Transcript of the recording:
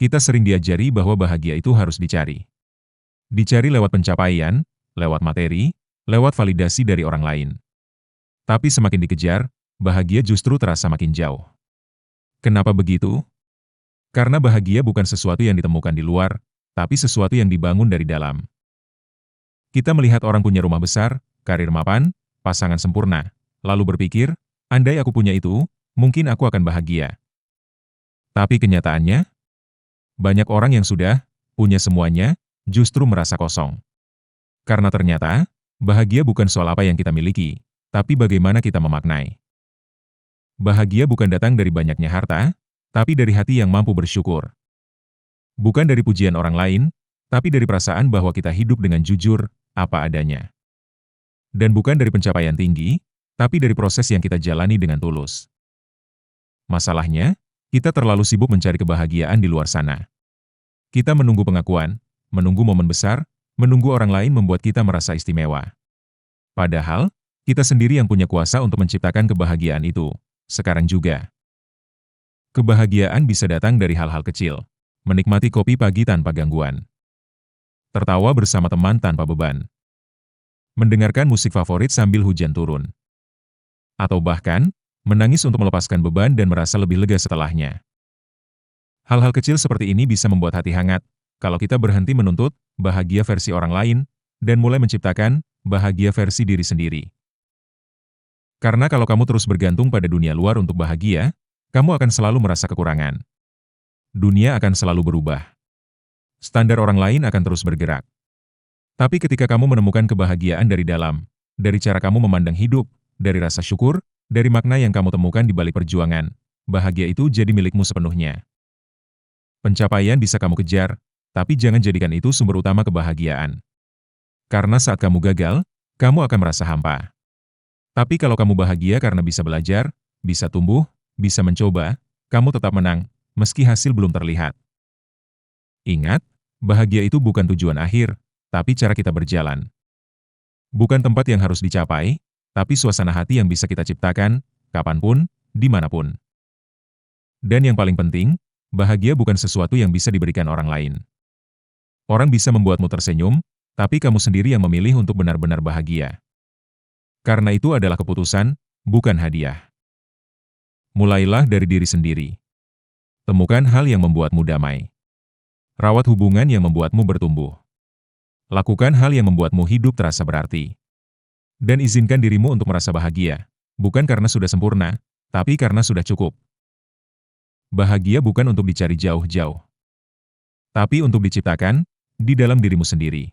Kita sering diajari bahwa bahagia itu harus dicari. Dicari lewat pencapaian, lewat materi, lewat validasi dari orang lain. Tapi semakin dikejar, bahagia justru terasa makin jauh. Kenapa begitu? Karena bahagia bukan sesuatu yang ditemukan di luar, tapi sesuatu yang dibangun dari dalam. Kita melihat orang punya rumah besar, karir mapan, pasangan sempurna, lalu berpikir, andai aku punya itu, mungkin aku akan bahagia. Tapi kenyataannya, banyak orang yang sudah punya semuanya, justru merasa kosong. Karena ternyata, bahagia bukan soal apa yang kita miliki, tapi bagaimana kita memaknai. Bahagia bukan datang dari banyaknya harta, tapi dari hati yang mampu bersyukur. Bukan dari pujian orang lain, tapi dari perasaan bahwa kita hidup dengan jujur, apa adanya. Dan bukan dari pencapaian tinggi, tapi dari proses yang kita jalani dengan tulus. Masalahnya, kita terlalu sibuk mencari kebahagiaan di luar sana. Kita menunggu pengakuan, menunggu momen besar, menunggu orang lain membuat kita merasa istimewa. Padahal, kita sendiri yang punya kuasa untuk menciptakan kebahagiaan itu, sekarang juga. Kebahagiaan bisa datang dari hal-hal kecil, menikmati kopi pagi tanpa gangguan, tertawa bersama teman tanpa beban, mendengarkan musik favorit sambil hujan turun, atau bahkan, menangis untuk melepaskan beban dan merasa lebih lega setelahnya. Hal-hal kecil seperti ini bisa membuat hati hangat, kalau kita berhenti menuntut bahagia versi orang lain, dan mulai menciptakan bahagia versi diri sendiri. Karena kalau kamu terus bergantung pada dunia luar untuk bahagia, kamu akan selalu merasa kekurangan. Dunia akan selalu berubah. Standar orang lain akan terus bergerak. Tapi ketika kamu menemukan kebahagiaan dari dalam, dari cara kamu memandang hidup, dari rasa syukur, dari makna yang kamu temukan di balik perjuangan, bahagia itu jadi milikmu sepenuhnya. Pencapaian bisa kamu kejar, tapi jangan jadikan itu sumber utama kebahagiaan. Karena saat kamu gagal, kamu akan merasa hampa. Tapi kalau kamu bahagia karena bisa belajar, bisa tumbuh, bisa mencoba, kamu tetap menang, meski hasil belum terlihat. Ingat, bahagia itu bukan tujuan akhir, tapi cara kita berjalan. Bukan tempat yang harus dicapai, tapi suasana hati yang bisa kita ciptakan, kapanpun, dimanapun. Dan yang paling penting, bahagia bukan sesuatu yang bisa diberikan orang lain. Orang bisa membuatmu tersenyum, tapi kamu sendiri yang memilih untuk benar-benar bahagia. Karena itu adalah keputusan, bukan hadiah. Mulailah dari diri sendiri. Temukan hal yang membuatmu damai. Rawat hubungan yang membuatmu bertumbuh. Lakukan hal yang membuatmu hidup terasa berarti. Dan izinkan dirimu untuk merasa bahagia, bukan karena sudah sempurna, tapi karena sudah cukup. Bahagia bukan untuk dicari jauh-jauh, tapi untuk diciptakan di dalam dirimu sendiri.